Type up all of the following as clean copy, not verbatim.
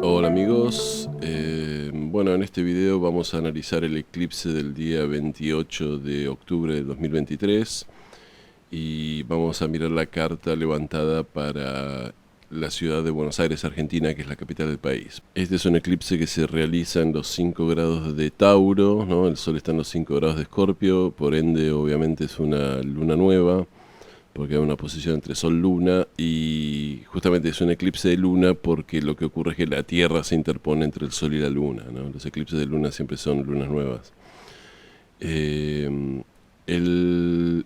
Hola amigos, bueno, en este video vamos a analizar el eclipse del día 28 de octubre de 2023 y vamos a mirar la carta levantada para la ciudad de Buenos Aires, Argentina, que es la capital del país. Este es un eclipse que se realiza en los 5 grados de Tauro, ¿no? El Sol está en los 5 grados de Escorpio, por ende obviamente es una luna nueva, porque hay una posición entre Sol-Luna y justamente es un eclipse de Luna porque lo que ocurre es que la Tierra se interpone entre el Sol y la Luna, ¿no? Los eclipses de Luna siempre son lunas nuevas. El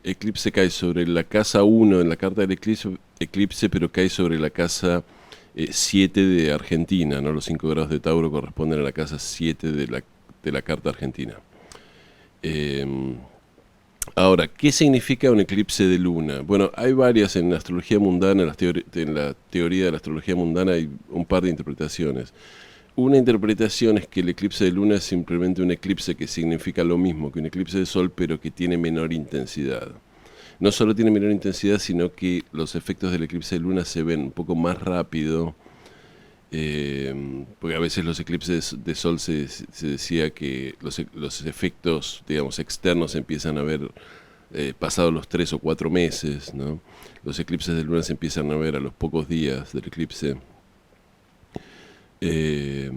eclipse cae sobre la casa 1 en la carta del eclipse, pero cae sobre la casa 7 de Argentina, ¿no? Los 5 grados de Tauro corresponden a la casa 7 de la carta argentina. Eh, Ahora, ¿qué significa un eclipse de luna? Bueno, hay varias en la astrología mundana, en la teoría de la astrología mundana hay un par de interpretaciones. Una interpretación es que el eclipse de luna es simplemente un eclipse que significa lo mismo que un eclipse de sol, pero que tiene menor intensidad. No solo tiene menor intensidad, sino que los efectos del eclipse de luna se ven un poco más rápido, porque a veces los eclipses de sol se decía que los efectos, digamos, externos se empiezan a ver pasados los 3 o 4 meses, ¿no? Los eclipses de luna se empiezan a ver a los pocos días del eclipse. Eh,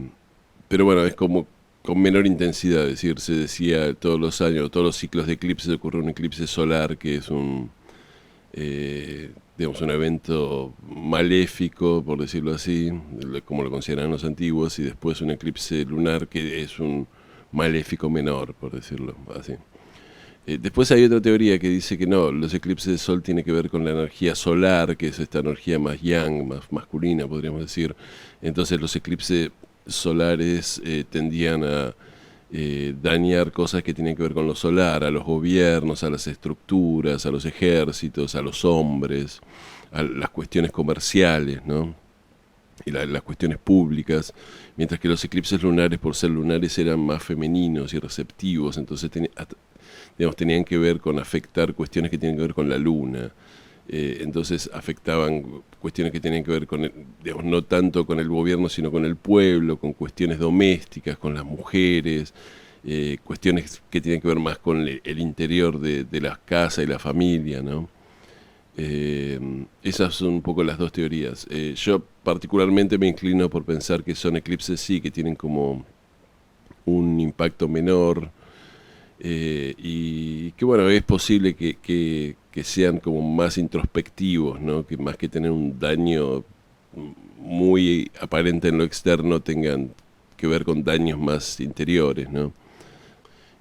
pero bueno, es como con menor intensidad, es decir, se decía todos los años, todos los ciclos de eclipses ocurre un eclipse solar que es digamos, un evento maléfico, por decirlo así, como lo consideran los antiguos, y después un eclipse lunar que es un maléfico menor, por decirlo así. Después hay otra teoría que dice que no, los eclipses de sol tienen que ver con la energía solar, que es esta energía más yang, más masculina, podríamos decir. Entonces los eclipses solares tendían a dañar cosas que tienen que ver con lo solar, a los gobiernos, a las estructuras, a los ejércitos, a los hombres, a las cuestiones comerciales, ¿no? Y las cuestiones públicas, mientras que los eclipses lunares, por ser lunares, eran más femeninos y receptivos, entonces digamos, tenían que ver con afectar cuestiones que tienen que ver con la luna. Entonces afectaban cuestiones que tienen que ver con, digamos, no tanto con el gobierno, sino con el pueblo, con cuestiones domésticas, con las mujeres, cuestiones que tienen que ver más con el interior de las casas y la familia, ¿no? Esas son un poco las dos teorías. Yo particularmente me inclino por pensar que son eclipses sí, que tienen como un impacto menor, y que bueno, es posible que sean como más introspectivos, ¿no? Que más que tener un daño muy aparente en lo externo, tengan que ver con daños más interiores, ¿no?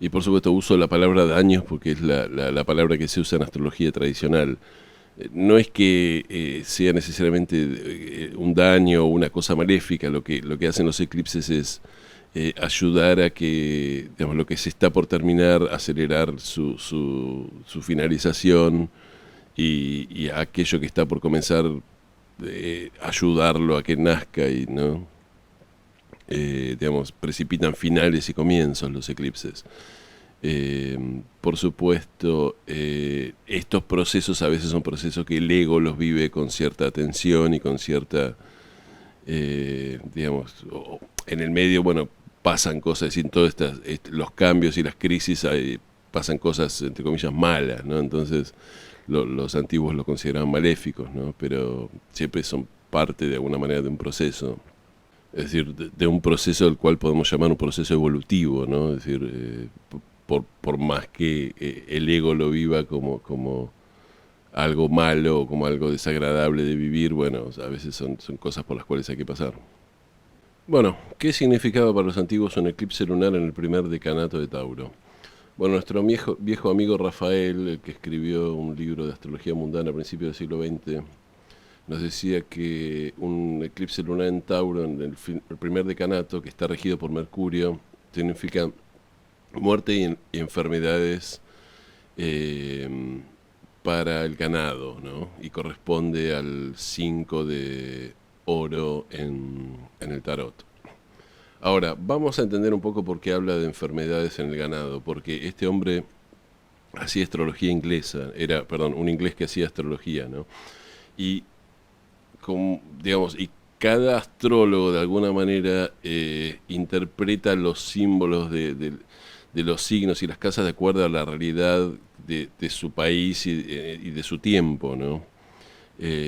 Y por supuesto uso la palabra daños porque es la palabra que se usa en astrología tradicional. No es que sea necesariamente un daño o una cosa maléfica, lo que hacen los eclipses es ayudar a que, digamos, lo que se está por terminar, acelerar su finalización y a aquello que está por comenzar, ayudarlo a que nazca y no, digamos, precipitan finales y comienzos los eclipses. Por supuesto, estos procesos a veces son procesos que el ego los vive con cierta atención y con cierta, digamos, en el medio, bueno, pasan cosas, sin todos los cambios y las crisis, pasan cosas, entre comillas, malas, ¿no? Entonces, los antiguos lo consideraban maléficos, ¿no? Pero siempre son parte de alguna manera de un proceso. Es decir, de un proceso del cual podemos llamar un proceso evolutivo, ¿no? Es decir, por más que el ego lo viva como algo malo o como algo desagradable de vivir, bueno, a veces son cosas por las cuales hay que pasar. Bueno, ¿qué significaba para los antiguos un eclipse lunar en el primer decanato de Tauro? Bueno, nuestro viejo amigo Rafael, el que escribió un libro de astrología mundana a principios del siglo XX, nos decía que un eclipse lunar en Tauro, en el primer decanato, que está regido por Mercurio, significa muerte y enfermedades eh, para el ganado, ¿no? Y corresponde al 5 de oro en el tarot. Ahora, vamos a entender un poco por qué habla de enfermedades en el ganado, porque este hombre hacía astrología inglesa, era, perdón, un inglés que hacía astrología, ¿no? Y, digamos, y cada astrólogo de alguna manera interpreta los símbolos de los signos y las casas de acuerdo a la realidad de su país y de su tiempo, ¿no?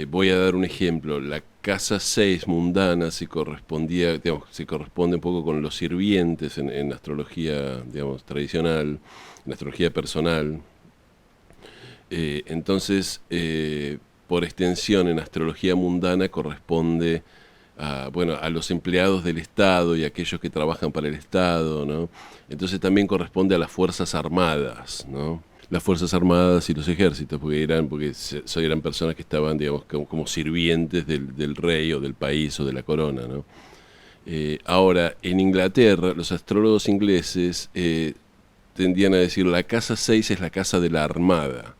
Voy a dar un ejemplo. La casa 6 mundana se correspondía, digamos, se corresponde un poco con los sirvientes en astrología, digamos, tradicional, en astrología personal. Entonces, por extensión, en astrología mundana corresponde a, bueno, a los empleados del Estado y a aquellos que trabajan para el Estado, ¿no? Entonces también corresponde a las Fuerzas Armadas, ¿no? Las Fuerzas Armadas y los ejércitos, eran personas que estaban, digamos, como sirvientes del rey o del país o de la corona, ¿no? Ahora, en Inglaterra, los astrólogos ingleses tendían a decir la casa 6 es la casa de la Armada.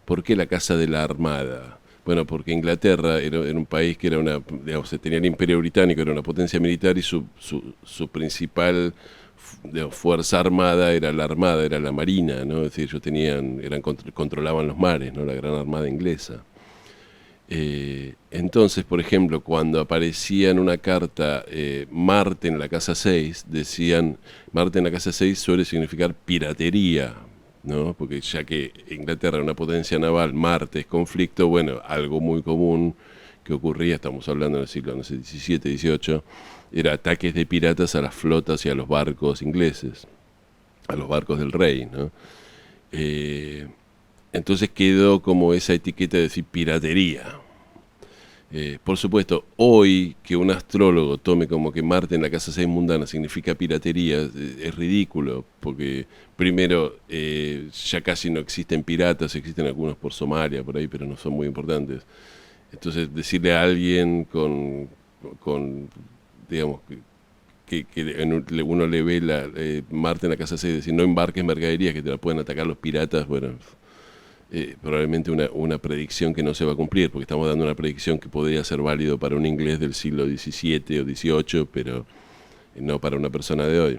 ¿Por qué la casa de la Armada? Bueno, porque Inglaterra era un país que era digamos, tenía el Imperio Británico, era una potencia militar y su principal digamos, fuerza armada era la armada, era la marina, ¿no? Es decir, controlaban los mares, ¿no? La gran armada inglesa. Entonces, por ejemplo, cuando aparecía en una carta Marte en la casa 6, decían, Marte en la casa 6 suele significar piratería, ¿no? Porque ya que Inglaterra era una potencia naval, Marte es conflicto, bueno, algo muy común que ocurría, estamos hablando en el siglo, no sé, 17, 18, era ataques de piratas a las flotas y a los barcos ingleses, a los barcos del rey, ¿no? Entonces quedó como esa etiqueta de decir piratería. Por supuesto, hoy que un astrólogo tome como que Marte en la casa 6 mundana significa piratería, es ridículo, porque primero ya casi no existen piratas, existen algunos por Somalia, por ahí, pero no son muy importantes. Entonces decirle a alguien con digamos, uno le ve Marte en la casa 6, decir no embarques mercaderías que te la pueden atacar los piratas, bueno, probablemente una predicción que no se va a cumplir, porque estamos dando una predicción que podría ser válido para un inglés del siglo XVII o XVIII, pero no para una persona de hoy.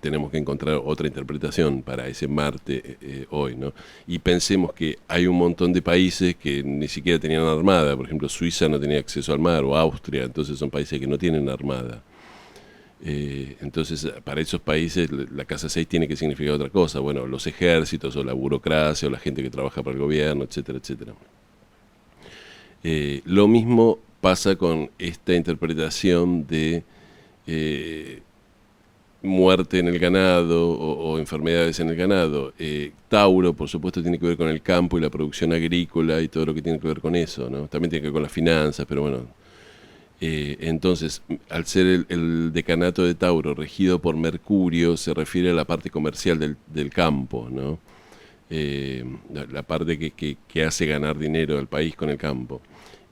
Tenemos que encontrar otra interpretación para ese Marte hoy, ¿no? Y pensemos que hay un montón de países que ni siquiera tenían armada, por ejemplo Suiza no tenía acceso al mar, o Austria, entonces son países que no tienen armada. Entonces, para esos países la casa 6 tiene que significar otra cosa. Bueno, los ejércitos o la burocracia o la gente que trabaja para el gobierno, etcétera, etcétera. Lo mismo pasa con esta interpretación de muerte en el ganado o enfermedades en el ganado. Tauro, por supuesto, tiene que ver con el campo y la producción agrícola y todo lo que tiene que ver con eso, ¿no? También tiene que ver con las finanzas, pero bueno. Entonces, al ser el decanato de Tauro regido por Mercurio, se refiere a la parte comercial del campo, ¿no? La parte que hace ganar dinero al país con el campo.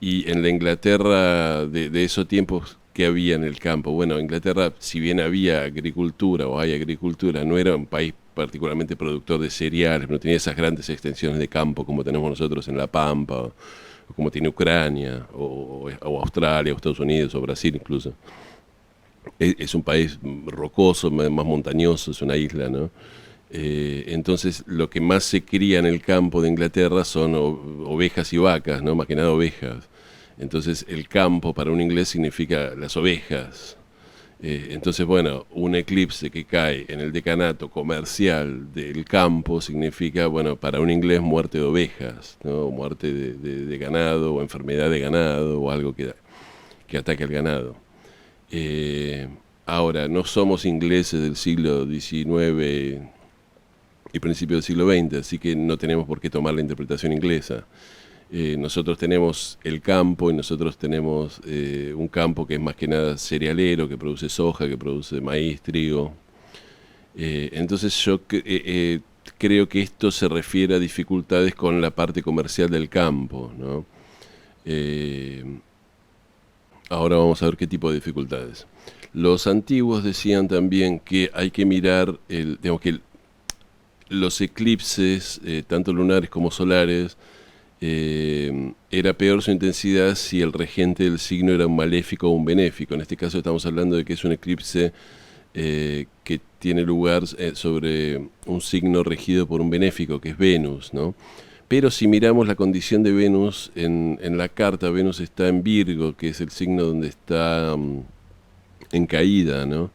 Y en la Inglaterra de esos tiempos, ¿qué había en el campo? Bueno, Inglaterra, si bien había agricultura o hay agricultura, no era un país particularmente productor de cereales, no tenía esas grandes extensiones de campo como tenemos nosotros en La Pampa, como tiene Ucrania, o Australia, o Estados Unidos, o Brasil incluso. Es un país rocoso, más montañoso, es una isla, ¿no? Entonces, lo que más se cría en el campo de Inglaterra son ovejas y vacas, ¿no? Más que nada ovejas. Entonces, el campo para un inglés significa las ovejas. Entonces, bueno, un eclipse que cae en el decanato comercial del campo significa, bueno, para un inglés muerte de ovejas, ¿no? Muerte de ganado o enfermedad de ganado o algo que ataque al ganado. Ahora, no somos ingleses del siglo XIX y principio del siglo XX, así que no tenemos por qué tomar la interpretación inglesa. Nosotros tenemos el campo y nosotros tenemos un campo que es más que nada cerealero, que produce soja, que produce maíz, trigo. Entonces yo creo que esto se refiere a dificultades con la parte comercial del campo, ¿no? Ahora vamos a ver qué tipo de dificultades. Los antiguos decían también que hay que mirar, digamos que los eclipses, tanto lunares como solares, era peor su intensidad si el regente del signo era un maléfico o un benéfico. En este caso estamos hablando de que es un eclipse que tiene lugar sobre un signo regido por un benéfico, que es Venus, ¿no? Pero si miramos la condición de Venus en la carta, Venus está en Virgo, que es el signo donde está en caída, ¿no?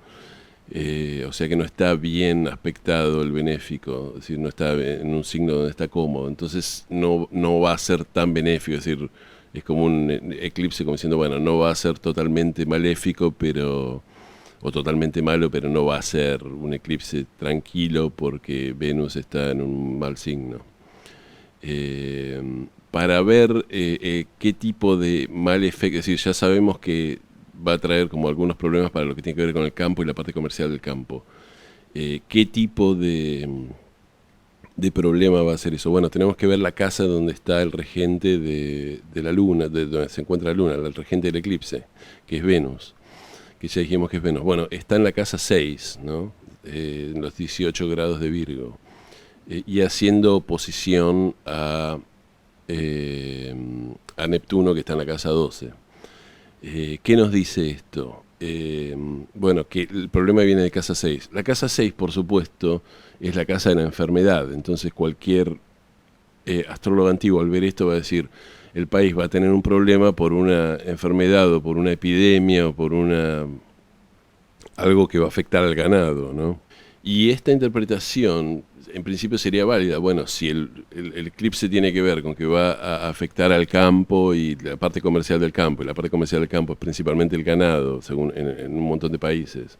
O sea que no está bien aspectado el benéfico, es decir, no está en un signo donde está cómodo, entonces no va a ser tan benéfico, es decir, es como un eclipse como diciendo, bueno, no va a ser totalmente maléfico, o totalmente malo, pero no va a ser un eclipse tranquilo porque Venus está en un mal signo. Para ver qué tipo de mal efecto, es decir, ya sabemos que va a traer como algunos problemas para lo que tiene que ver con el campo y la parte comercial del campo. ¿Qué tipo de problema va a ser eso? Bueno, tenemos que ver la casa donde está el regente de la luna, de donde se encuentra la luna, el regente del eclipse, que es Venus, que ya dijimos que es Venus. Bueno, está en la casa 6, ¿no? En los 18 grados de Virgo, y haciendo oposición a Neptuno, que está en la casa 12. ¿Qué nos dice esto? Bueno, que el problema viene de casa 6. La casa 6, por supuesto, es la casa de la enfermedad. Entonces cualquier astrólogo antiguo al ver esto va a decir, el país va a tener un problema por una enfermedad o por una epidemia o por algo que va a afectar al ganado, ¿no? Y esta interpretación en principio sería válida. Bueno, si el eclipse tiene que ver con que va a afectar al campo y la parte comercial del campo, y la parte comercial del campo es principalmente el ganado, según en un montón de países,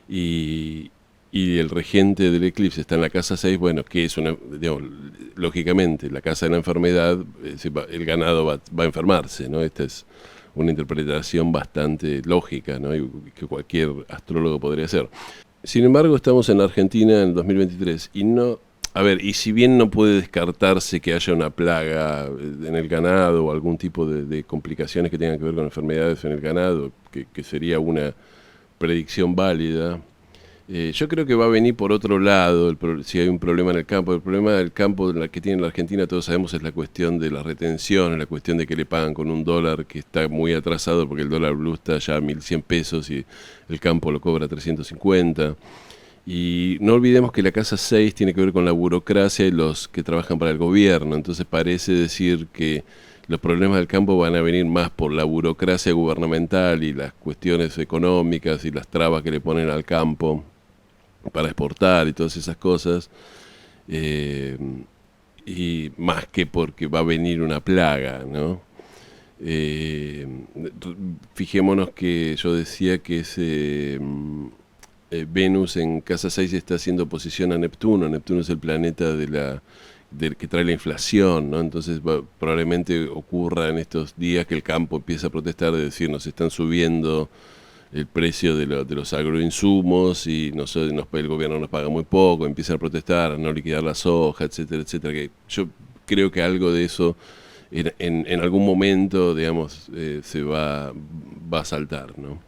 y el regente del eclipse está en la casa 6, bueno, que es digamos, lógicamente, la casa de la enfermedad, el ganado va a enfermarse, ¿no? Esta es una interpretación bastante lógica, ¿no? Y que cualquier astrólogo podría hacer. Sin embargo, estamos en Argentina en el 2023 y no, a ver, y si bien no puede descartarse que haya una plaga en el ganado o algún tipo de complicaciones que tengan que ver con enfermedades en el ganado, que sería una predicción válida, yo creo que va a venir por otro lado, si hay un problema en el campo. El problema del campo que tiene la Argentina, todos sabemos, es la cuestión de la retención, la cuestión de que le pagan con un dólar que está muy atrasado, porque el dólar blue está ya a 1.100 pesos y el campo lo cobra 350. Y no olvidemos que la casa 6 tiene que ver con la burocracia y los que trabajan para el gobierno, entonces parece decir que los problemas del campo van a venir más por la burocracia gubernamental y las cuestiones económicas y las trabas que le ponen al campo para exportar y todas esas cosas, eh, y más que porque va a venir una plaga, ¿no? Eh, Fijémonos que yo decía que Venus en casa 6 está haciendo oposición a Neptuno. Neptuno es el planeta del que trae la inflación, ¿no? Entonces probablemente ocurra en estos días que el campo empiece a protestar, de decir, nos están subiendo el precio de los agroinsumos y el gobierno nos paga muy poco, empiezan a protestar, a no liquidar la soja, etcétera, etcétera. Que yo creo que algo de eso en algún momento, digamos, se va a saltar, ¿no?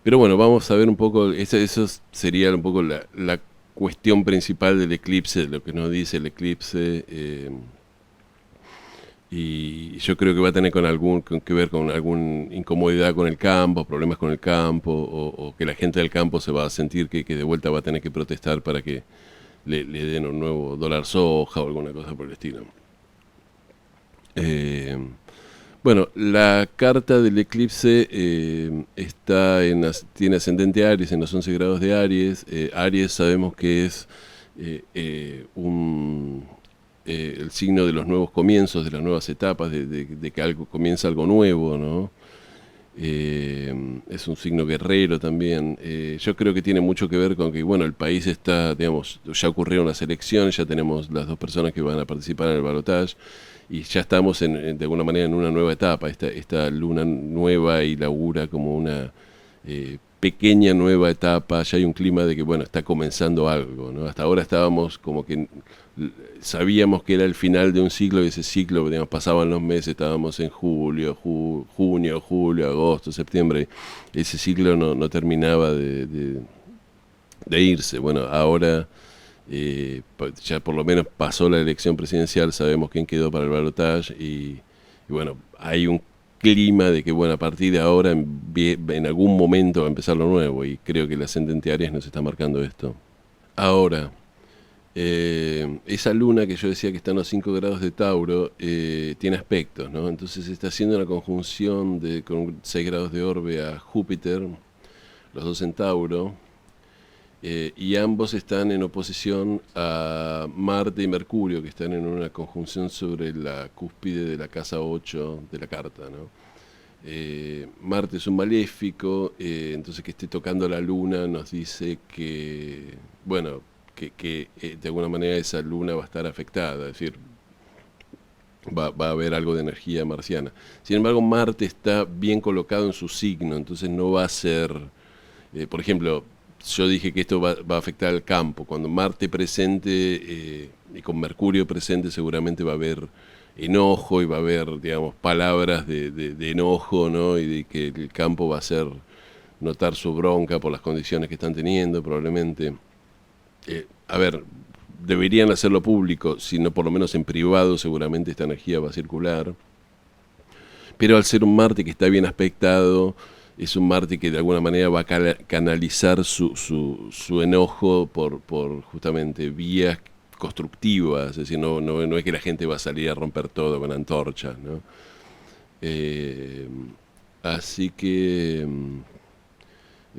Pero bueno, vamos a ver un poco, eso sería un poco la cuestión principal del eclipse, de lo que nos dice el eclipse. Y yo creo que va a tener con que ver con alguna incomodidad con el campo, problemas con el campo, o que la gente del campo se va a sentir que de vuelta va a tener que protestar para que le den un nuevo dólar soja o alguna cosa por el estilo. Bueno, la carta del eclipse tiene ascendente Aries en los 11 grados de Aries. Aries sabemos que es el signo de los nuevos comienzos, de las nuevas etapas, de que comienza algo nuevo, ¿no? Es un signo guerrero también. Yo creo que tiene mucho que ver con que, bueno, el país está, digamos, ya ocurrieron las elecciones, ya tenemos las 2 personas que van a participar en el balotaje y ya estamos de alguna manera en una nueva etapa. Esta luna nueva inaugura como una pequeña nueva etapa. Ya hay un clima de que, bueno, está comenzando algo, ¿no? Hasta ahora estábamos como que sabíamos que era el final de un ciclo, y ese ciclo, digamos, pasaban los meses, estábamos en junio, julio, agosto, septiembre, ese ciclo no terminaba de irse. Bueno, ahora ya por lo menos pasó la elección presidencial, sabemos quién quedó para el balotaje y bueno, hay clima de que, bueno, a partir de ahora en algún momento va a empezar lo nuevo, y creo que el ascendente Aries nos está marcando esto. Ahora, esa luna que yo decía que está en los 5 grados de Tauro, tiene aspectos, ¿no? Entonces está haciendo una conjunción con 6 grados de orbe a Júpiter, los dos en Tauro, y ambos están en oposición a Marte y Mercurio, que están en una conjunción sobre la cúspide de la casa 8 de la carta, ¿no? Marte es un maléfico, entonces que esté tocando la luna nos dice que, bueno, que de alguna manera esa luna va a estar afectada, es decir, va a haber algo de energía marciana. Sin embargo, Marte está bien colocado en su signo, entonces no va a ser, por ejemplo, yo dije que esto va a afectar al campo. Cuando Marte presente y con Mercurio presente, seguramente va a haber enojo y va a haber, digamos, palabras de enojo, ¿no? Y de que el campo va a hacer notar su bronca por las condiciones que están teniendo, probablemente. A ver, deberían hacerlo público, sino por lo menos en privado seguramente esta energía va a circular. Pero al ser un Marte que está bien aspectado, es un Marte que de alguna manera va a canalizar su enojo por justamente vías constructivas, es decir, no es que la gente va a salir a romper todo con antorchas, ¿no? Así que,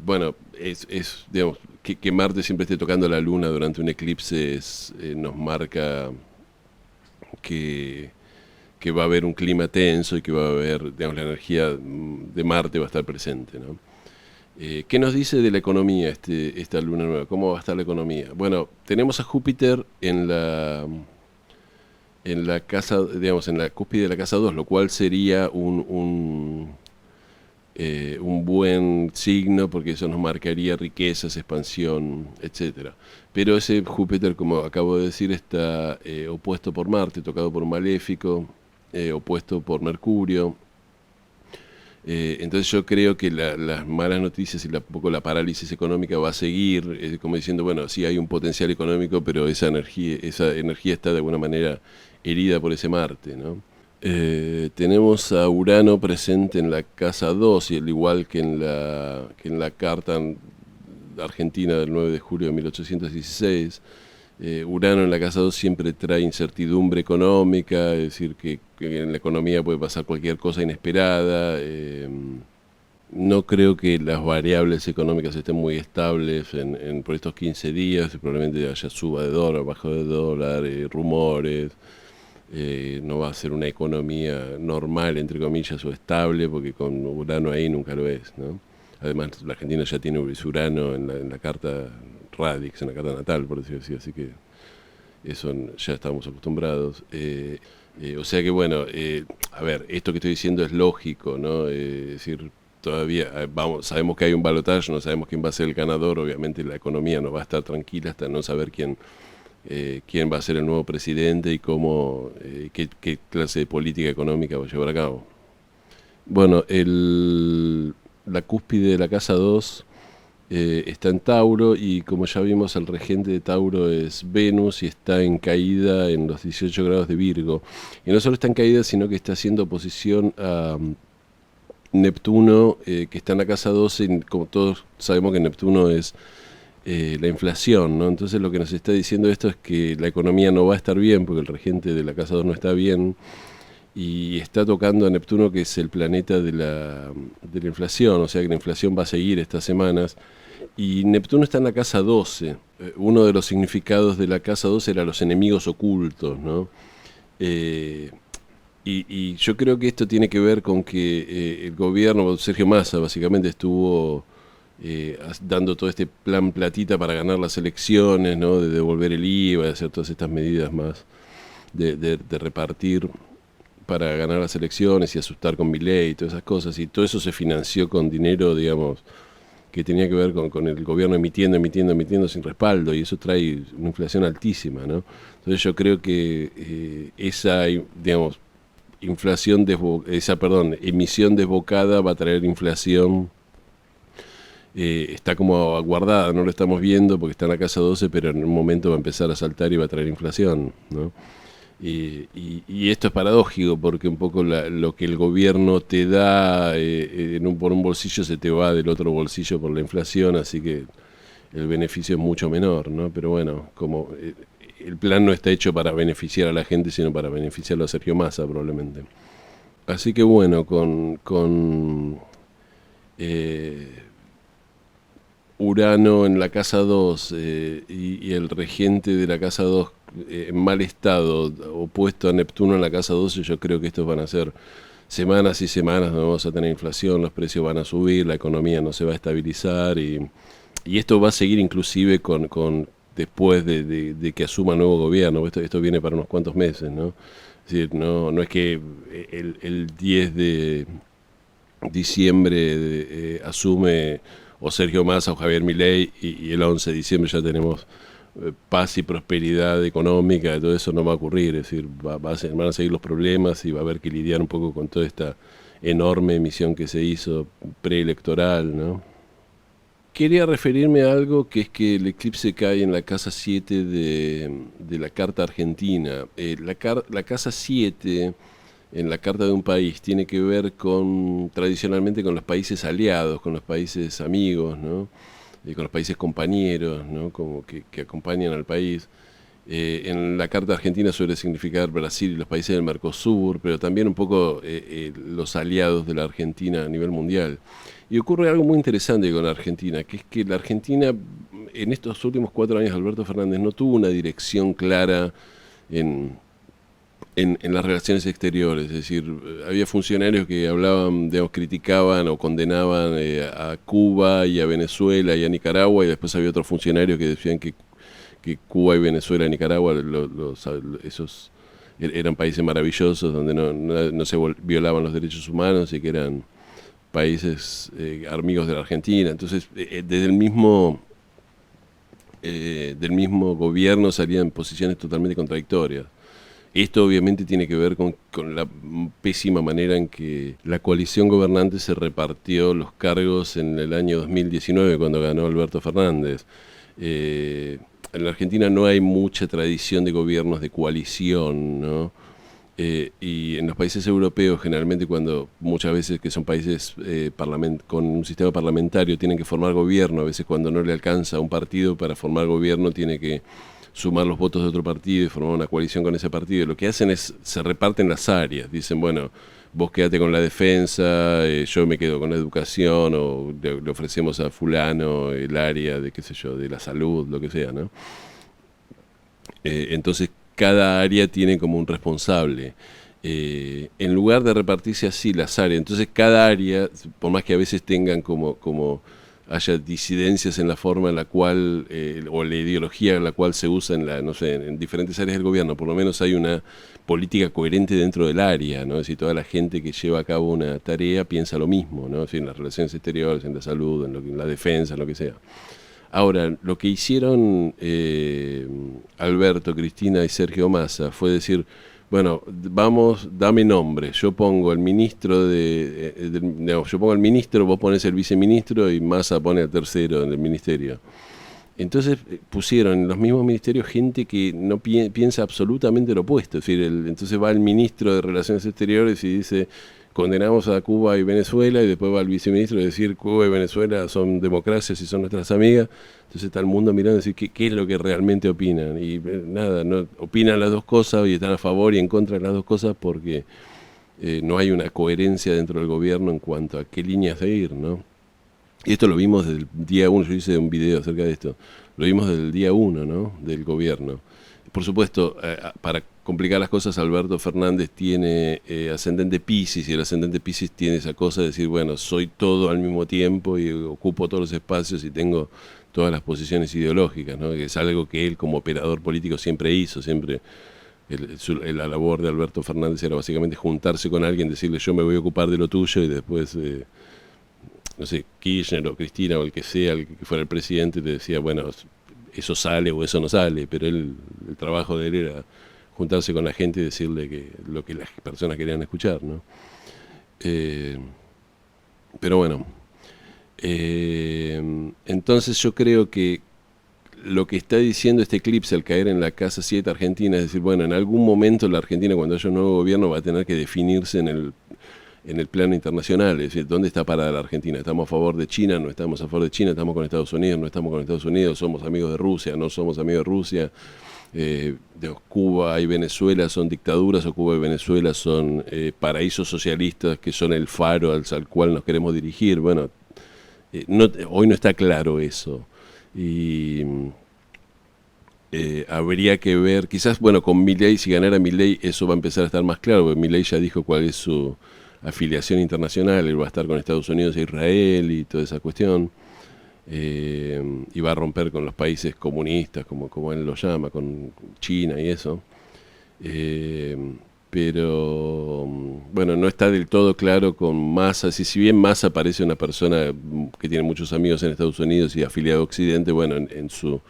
bueno, digamos, que Marte siempre esté tocando la Luna durante un eclipse nos marca que va a haber un clima tenso y que va a haber, digamos, la energía de Marte va a estar presente, ¿no? ¿Qué nos dice de la economía esta luna nueva? ¿Cómo va a estar la economía? Bueno, tenemos a Júpiter en la casa, digamos, en la cúspide de la casa 2, lo cual sería un buen signo, porque eso nos marcaría riquezas, expansión, etcétera. Pero ese Júpiter, como acabo de decir, está opuesto por Marte, tocado por un maléfico, opuesto por Mercurio. Entonces yo creo que las malas noticias y un poco la parálisis económica va a seguir, como diciendo, bueno, sí hay un potencial económico, pero esa energía está de alguna manera herida por ese Marte, ¿no? Tenemos a Urano presente en la casa 2, y al igual que en la carta argentina del 9 de julio de 1816, Urano en la casa 2 siempre trae incertidumbre económica, es decir, que en la economía puede pasar cualquier cosa inesperada. No creo que las variables económicas estén muy estables por estos 15 días, probablemente haya suba de dólar, baja de dólar, rumores. No va a ser una economía normal, entre comillas, o estable, porque con Urano ahí nunca lo es, ¿no? Además, la Argentina ya tiene Urano en la carta Radix, en la carta natal, por decirlo así, así que eso ya estamos acostumbrados. O sea que, bueno, a ver, esto que estoy diciendo es lógico, ¿no? Es decir, todavía sabemos que hay un balotaje, no sabemos quién va a ser el ganador, obviamente la economía no va a estar tranquila hasta no saber quién va a ser el nuevo presidente y qué clase de política económica va a llevar a cabo. Bueno, la cúspide de la casa 2 está en Tauro, y como ya vimos, el regente de Tauro es Venus y está en caída en los 18 grados de Virgo. Y no solo está en caída, sino que está haciendo oposición a Neptuno, que está en la casa 12, y como todos sabemos que Neptuno es la inflación, ¿no? Entonces lo que nos está diciendo esto es que la economía no va a estar bien, porque el regente de la casa 2 no está bien, y está tocando a Neptuno, que es el planeta de la inflación, o sea que la inflación va a seguir estas semanas, y Neptuno está en la casa 12. Uno de los significados de la casa 12 era los enemigos ocultos, ¿no? Y yo creo que esto tiene que ver con que el gobierno, Sergio Massa básicamente estuvo dando todo este plan platita para ganar las elecciones, ¿no? De devolver el IVA, de hacer todas estas medidas más, de repartir para ganar las elecciones y asustar con Milei y todas esas cosas, y todo eso se financió con dinero, digamos, que tenía que ver con el gobierno emitiendo sin respaldo, y eso trae una inflación altísima, ¿no? Entonces yo creo que esa, digamos, emisión desbocada va a traer inflación. Está como aguardada, no lo estamos viendo porque está en la casa 12, pero en un momento va a empezar a saltar y va a traer inflación, ¿no? Y esto es paradójico porque un poco lo que el gobierno te da por un bolsillo se te va del otro bolsillo por la inflación, así que el beneficio es mucho menor, ¿no? Pero bueno, como el plan no está hecho para beneficiar a la gente, sino para beneficiarlo a Sergio Massa probablemente. Así que bueno, con eh, Urano en la casa 2 y el regente de la casa 2 en mal estado, opuesto a Neptuno en la casa 12, yo creo que estos van a ser semanas y semanas donde vamos a tener inflación, los precios van a subir, la economía no se va a estabilizar y esto va a seguir inclusive con después de que asuma el nuevo gobierno. Esto viene para unos cuantos meses, ¿no? Es decir, no es que el 10 de diciembre asume o Sergio Massa o Javier Milei y el 11 de diciembre ya tenemos paz y prosperidad económica, todo eso no va a ocurrir, es decir, van a seguir los problemas y va a haber que lidiar un poco con toda esta enorme emisión que se hizo preelectoral, ¿no? Quería referirme a algo que es que el eclipse cae en la casa 7 de la carta argentina. La casa 7 en la carta de un país tiene que ver tradicionalmente con los países aliados, con los países amigos, ¿no? Con los países compañeros, ¿no? Como que acompañan al país. En la carta argentina suele significar Brasil y los países del Mercosur, pero también un poco los aliados de la Argentina a nivel mundial. Y ocurre algo muy interesante con la Argentina, que es que la Argentina en estos últimos 4 años Alberto Fernández no tuvo una dirección clara en, en las relaciones exteriores. Es decir, había funcionarios que hablaban, digamos, criticaban o condenaban a Cuba y a Venezuela y a Nicaragua, y después había otros funcionarios que decían que Cuba y Venezuela y Nicaragua, esos eran países maravillosos donde no se violaban los derechos humanos y que eran países amigos de la Argentina. Entonces, desde del mismo gobierno salían posiciones totalmente contradictorias. Esto obviamente tiene que ver con la pésima manera en que la coalición gobernante se repartió los cargos en el año 2019 cuando ganó Alberto Fernández. En la Argentina no hay mucha tradición de gobiernos de coalición, ¿no? Y en los países europeos, generalmente cuando muchas veces que son países con un sistema parlamentario tienen que formar gobierno, a veces cuando no le alcanza a un partido para formar gobierno tiene que sumar los votos de otro partido y formar una coalición con ese partido. Lo que hacen es, se reparten las áreas, dicen, bueno, vos quédate con la defensa, yo me quedo con la educación, o le ofrecemos a fulano el área de, qué sé yo, de la salud, lo que sea, ¿no? Entonces cada área tiene como un responsable. En lugar de repartirse así las áreas, entonces cada área, por más que a veces tengan como haya disidencias en la forma en la cual, o la ideología en la cual se usa no sé, en diferentes áreas del gobierno, por lo menos hay una política coherente dentro del área, ¿no? Es decir, toda la gente que lleva a cabo una tarea piensa lo mismo, ¿no? Es decir, en las relaciones exteriores, en la salud, en la defensa, en lo que sea. Ahora, lo que hicieron Alberto, Cristina y Sergio Massa fue decir, bueno, vamos, dame nombre, yo pongo el ministro no, yo pongo el ministro, vos pones el viceministro y Massa pone al tercero en el ministerio. Entonces pusieron en los mismos ministerios gente que no piensa absolutamente lo opuesto. Es decir, entonces va el ministro de Relaciones Exteriores y dice, condenamos a Cuba y Venezuela, y después va el viceministro a decir, Cuba y Venezuela son democracias y son nuestras amigas. Entonces está el mundo mirando y decir, ¿qué es lo que realmente opinan? Y nada, no opinan las dos cosas y están a favor y en contra de las dos cosas porque no hay una coherencia dentro del gobierno en cuanto a qué línea seguir, ¿no? Y esto lo vimos desde el día 1, yo hice un video acerca de esto, lo vimos desde el día 1, ¿no? Del gobierno. Por supuesto, para complicar las cosas, Alberto Fernández tiene ascendente Piscis, y el ascendente Piscis tiene esa cosa de decir, bueno, soy todo al mismo tiempo y ocupo todos los espacios y tengo todas las posiciones ideológicas, ¿no? Que es algo que él como operador político siempre hizo, siempre la labor de Alberto Fernández era básicamente juntarse con alguien, decirle yo me voy a ocupar de lo tuyo y después... no sé, Kirchner o Cristina o el que sea, el que fuera el presidente, te decía, bueno, eso sale o eso no sale, pero el trabajo de él era juntarse con la gente y decirle lo que las personas querían escuchar, ¿no? Pero bueno, entonces yo creo que lo que está diciendo este eclipse al caer en la casa 7 argentina, es decir, bueno, en algún momento la Argentina, cuando haya un nuevo gobierno, va a tener que definirse en el plano internacional, es decir, ¿dónde está parada la Argentina? ¿Estamos a favor de China? ¿No estamos a favor de China? ¿Estamos con Estados Unidos? ¿No estamos con Estados Unidos? ¿Somos amigos de Rusia? ¿No somos amigos de Rusia? Cuba y Venezuela son dictaduras, o Cuba y Venezuela son paraísos socialistas que son el faro al cual nos queremos dirigir. Bueno, hoy no está claro eso. Y habría que ver, quizás, bueno, con Milei, si ganara Milei, eso va a empezar a estar más claro, porque Milei ya dijo cuál es su afiliación internacional, él va a estar con Estados Unidos e Israel y toda esa cuestión, y va a romper con los países comunistas, como él lo llama, con China y eso. Pero bueno, no está del todo claro con Massa. Si bien Massa parece una persona que tiene muchos amigos en Estados Unidos y afiliado a Occidente, bueno, en su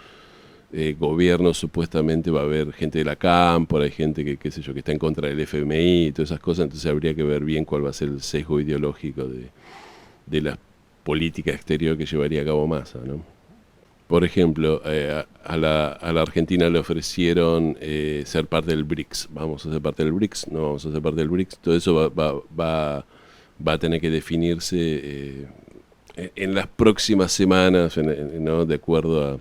gobierno supuestamente va a haber gente de la cámpora, hay gente que, qué sé yo, que está en contra del FMI y todas esas cosas, entonces habría que ver bien cuál va a ser el sesgo ideológico de la política exterior que llevaría a cabo Massa, ¿no? Por ejemplo, a la Argentina le ofrecieron ser parte del BRICS. ¿Vamos a ser parte del BRICS? No vamos a ser parte del BRICS. Todo eso va a tener que definirse en las próximas semanas, ¿no? De acuerdo a...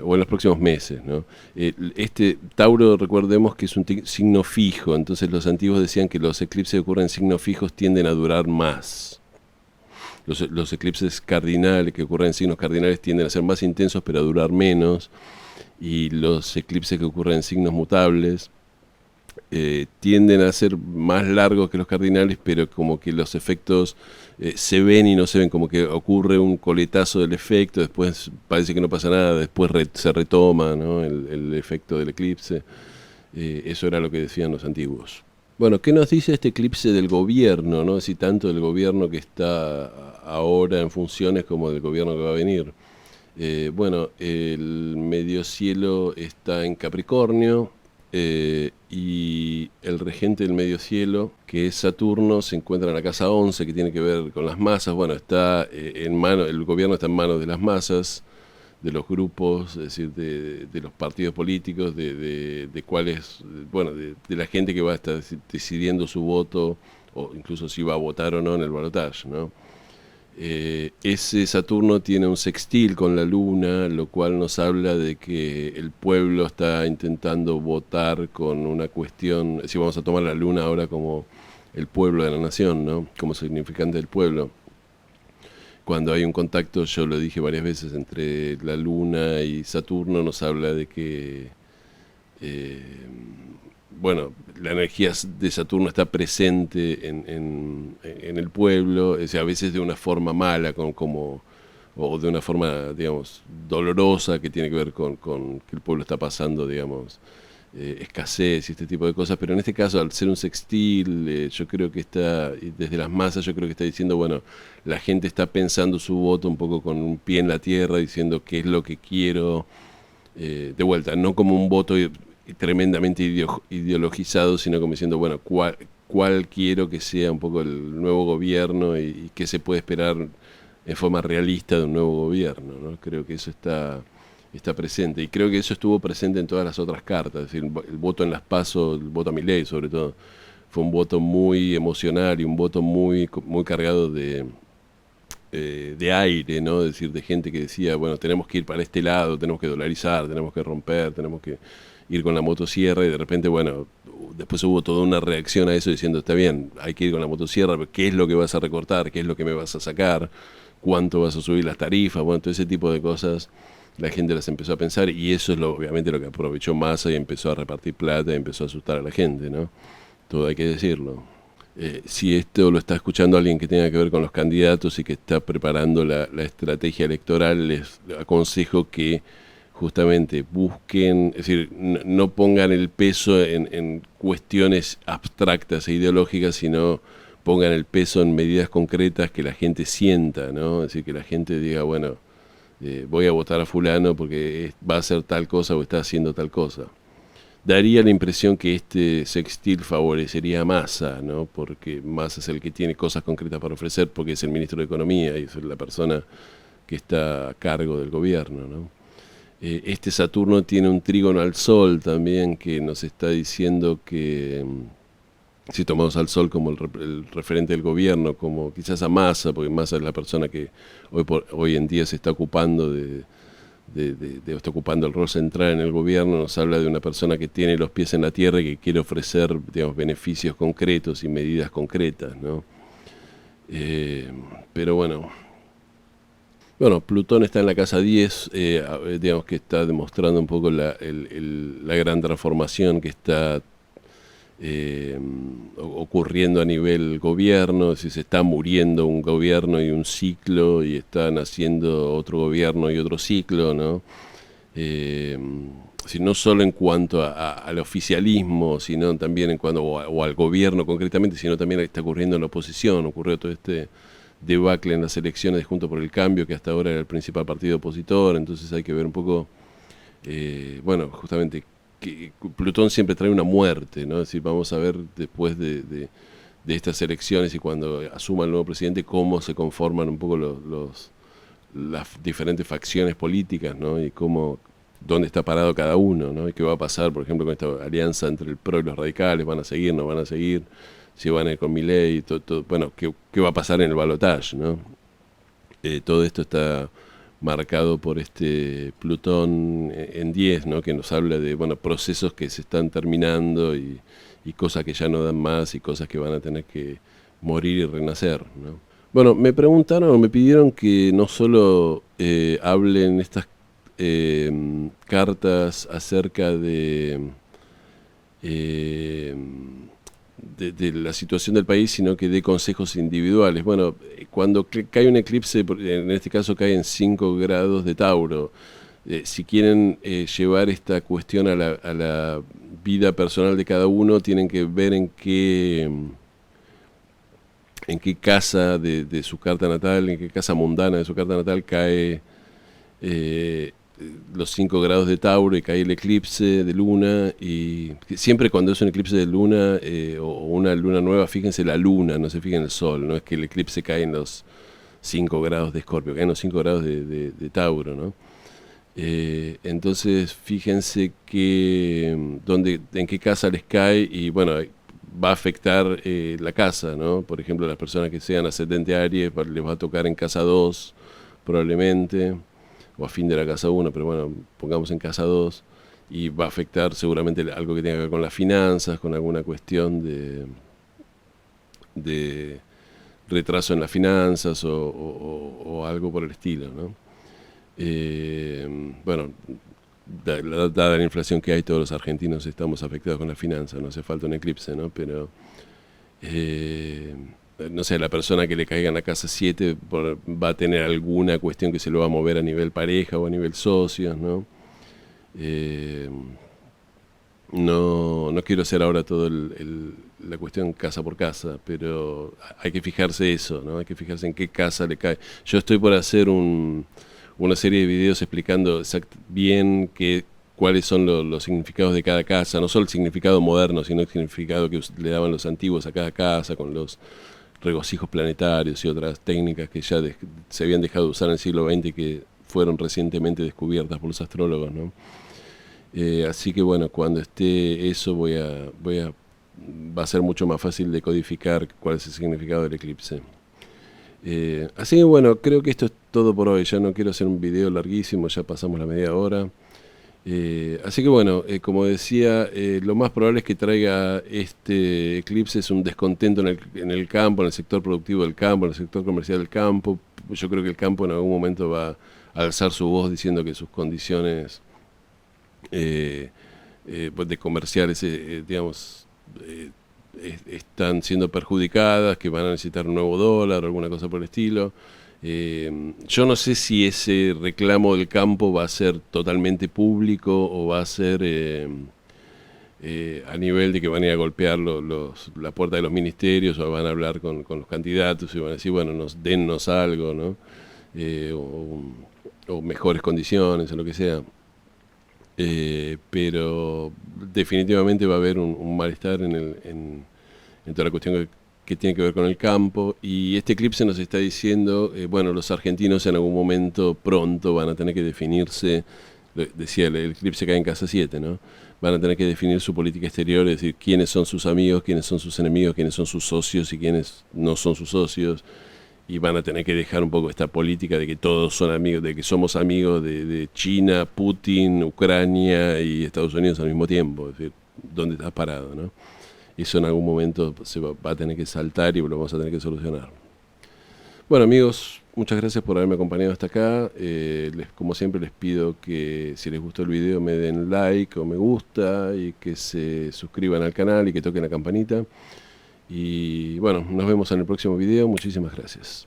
o en los próximos meses, ¿no? Este Tauro, recordemos que es un signo fijo, entonces los antiguos decían que los eclipses que ocurren en signos fijos tienden a durar más. Los eclipses cardinales que ocurren en signos cardinales tienden a ser más intensos pero a durar menos, y los eclipses que ocurren en signos mutables tienden a ser más largos que los cardinales, pero como que los efectos se ven y no se ven, como que ocurre un coletazo del efecto, después parece que no pasa nada, después se retoma, ¿no? el efecto del eclipse. Eso era lo que decían los antiguos. Bueno, ¿qué nos dice este eclipse del gobierno, no? Si tanto del gobierno que está ahora en funciones como del gobierno que va a venir. Bueno, el medio cielo está en Capricornio, y el regente del medio cielo, que es Saturno, se encuentra en la casa 11, que tiene que ver con las masas. Bueno, está el gobierno está en manos de las masas, de los grupos, es decir, de los partidos políticos, de cuáles, bueno, de la gente que va a estar decidiendo su voto, o incluso si va a votar o no en el balotaje, ¿no? Ese Saturno tiene un sextil con la Luna, lo cual nos habla de que el pueblo está intentando votar con una cuestión, si vamos a tomar la Luna ahora como el pueblo de la nación, ¿no? Como significante del pueblo. Cuando hay un contacto, yo lo dije varias veces, entre la Luna y Saturno, nos habla de que bueno, la energía de Saturno está presente en el pueblo, o sea, a veces de una forma mala, o de una forma, digamos, dolorosa, que tiene que ver con que el pueblo está pasando, digamos, escasez y este tipo de cosas, pero en este caso, al ser un sextil, yo creo que está, desde las masas, yo creo que está diciendo, bueno, la gente está pensando su voto un poco con un pie en la tierra, diciendo qué es lo que quiero, de vuelta, no como un voto tremendamente ideologizado, sino como diciendo, bueno, cuál quiero que sea un poco el nuevo gobierno y qué se puede esperar en forma realista de un nuevo gobierno, ¿no? Creo que eso está presente, y creo que eso estuvo presente en todas las otras cartas, es decir, el voto en las PASO, el voto a Milei sobre todo, fue un voto muy emocional y un voto muy cargado de aire, ¿no? Es decir, de gente que decía, bueno, tenemos que ir para este lado, tenemos que dolarizar, tenemos que romper, tenemos que ir con la motosierra, y de repente, bueno, después hubo toda una reacción a eso diciendo, está bien, hay que ir con la motosierra, pero ¿qué es lo que vas a recortar? ¿Qué es lo que me vas a sacar? ¿Cuánto vas a subir las tarifas? Bueno, todo ese tipo de cosas la gente las empezó a pensar, y eso es obviamente lo que aprovechó Massa y empezó a repartir plata y empezó a asustar a la gente, ¿no? Todo hay que decirlo. Si esto lo está escuchando alguien que tenga que ver con los candidatos y que está preparando la estrategia electoral, les aconsejo que justamente busquen, es decir, no pongan el peso en cuestiones abstractas e ideológicas, sino pongan el peso en medidas concretas que la gente sienta, ¿no? Es decir, que la gente diga, bueno, voy a votar a fulano porque va a hacer tal cosa o está haciendo tal cosa. Daría la impresión que este sextil favorecería a Massa, ¿no? Porque Massa es el que tiene cosas concretas para ofrecer, porque es el ministro de Economía y es la persona que está a cargo del gobierno, ¿no? Este Saturno tiene un trígono al Sol también que nos está diciendo que si tomamos al Sol como el referente del gobierno, como quizás a Massa, porque Massa es la persona que hoy en día se está ocupando está ocupando el rol central en el gobierno, nos habla de una persona que tiene los pies en la tierra y que quiere ofrecer, digamos, beneficios concretos y medidas concretas, ¿no? Pero bueno, Plutón está en la casa 10, digamos que está demostrando un poco la gran transformación que está ocurriendo a nivel gobierno, si se está muriendo un gobierno y un ciclo y está naciendo otro gobierno y otro ciclo, ¿no? Si no solo en cuanto al oficialismo, sino también en cuanto o al gobierno concretamente, sino también está ocurriendo en la oposición, ocurrió todo este debacle en las elecciones de Juntos por el Cambio, que hasta ahora era el principal partido opositor, entonces hay que ver un poco, justamente, que Plutón siempre trae una muerte, ¿no? Es decir, vamos a ver después de estas elecciones y cuando asuma el nuevo presidente cómo se conforman un poco las diferentes facciones políticas, ¿no? Y dónde está parado cada uno, ¿no? Y qué va a pasar, por ejemplo, con esta alianza entre el PRO y los radicales, van a seguir, no van a seguir, si van a ir con Milei, bueno, qué va a pasar en el balotaje, ¿no? Todo esto está marcado por este Plutón en 10, ¿no? Que nos habla de procesos que se están terminando y cosas que ya no dan más y cosas que van a tener que morir y renacer, ¿no? Bueno, me preguntaron o me pidieron que no solo hablen estas cartas acerca eh, de la situación del país, sino que dé consejos individuales. Bueno, cuando cae un eclipse, en este caso cae en 5 grados de Tauro, si quieren llevar esta cuestión a la vida personal de cada uno, tienen que ver en qué casa de su carta natal, en qué casa mundana de su carta natal cae los 5 grados de Tauro y cae el eclipse de luna. Y siempre cuando es un eclipse de luna o una luna nueva, fíjense la luna, no se fijen el sol, no es que el eclipse cae en los 5 grados de Escorpio, cae en los 5 grados de Tauro, ¿no? Entonces fíjense en qué casa les cae y bueno, va a afectar la casa, ¿no? Por ejemplo, las personas que sean ascendente Aries les va a tocar en casa 2 probablemente, o a fin de la casa 1, pero bueno, pongamos en casa 2, y va a afectar seguramente algo que tenga que ver con las finanzas, con alguna cuestión de retraso en las finanzas o algo por el estilo, ¿no? Bueno, dada la inflación que hay, todos los argentinos estamos afectados con las finanzas, no hace falta un eclipse, ¿no? Pero no sé, la persona que le caiga en la casa 7 va a tener alguna cuestión que se lo va a mover a nivel pareja o a nivel socios, ¿no? No quiero hacer ahora todo la cuestión casa por casa, pero hay que fijarse eso, ¿no? Hay que fijarse en qué casa le cae. Yo estoy por hacer una serie de videos explicando bien cuáles son los significados de cada casa, no solo el significado moderno, sino el significado que le daban los antiguos a cada casa, con los regocijos planetarios y otras técnicas que ya se habían dejado de usar en el siglo XX y que fueron recientemente descubiertas por los astrólogos, ¿no? Así que bueno, cuando esté eso va a ser mucho más fácil de codificar cuál es el significado del eclipse. Así que bueno, creo que esto es todo por hoy. Ya no quiero hacer un video larguísimo, ya pasamos la media hora. Así que bueno, como decía, lo más probable es que traiga este eclipse es un descontento en el campo, en el sector productivo del campo, en el sector comercial del campo. Yo creo que el campo en algún momento va a alzar su voz diciendo que sus condiciones de comerciales, digamos, están siendo perjudicadas, que van a necesitar un nuevo dólar o alguna cosa por el estilo. Yo no sé si ese reclamo del campo va a ser totalmente público o va a ser a nivel de que van a ir a golpear la puerta de los ministerios o van a hablar con los candidatos y van a decir, bueno, dennos algo, ¿no? O mejores condiciones o lo que sea. Pero definitivamente va a haber un malestar en toda la cuestión que tiene que ver con el campo, y este eclipse nos está diciendo, bueno, los argentinos en algún momento pronto van a tener que definirse decía el eclipse cae en casa 7, ¿no? Van a tener que definir su política exterior, es decir, quiénes son sus amigos, quiénes son sus enemigos, quiénes son sus socios y quiénes no son sus socios. Y van a tener que dejar un poco esta política de que todos son amigos, de que somos amigos de China, Putin, Ucrania y Estados Unidos al mismo tiempo. Es decir, ¿dónde estás parado, no? Eso en algún momento se va a tener que saltar y lo vamos a tener que solucionar. Bueno, amigos, muchas gracias por haberme acompañado hasta acá. Como siempre les pido que si les gustó el video me den like o me gusta y que se suscriban al canal y que toquen la campanita. Y bueno, nos vemos en el próximo video. Muchísimas gracias.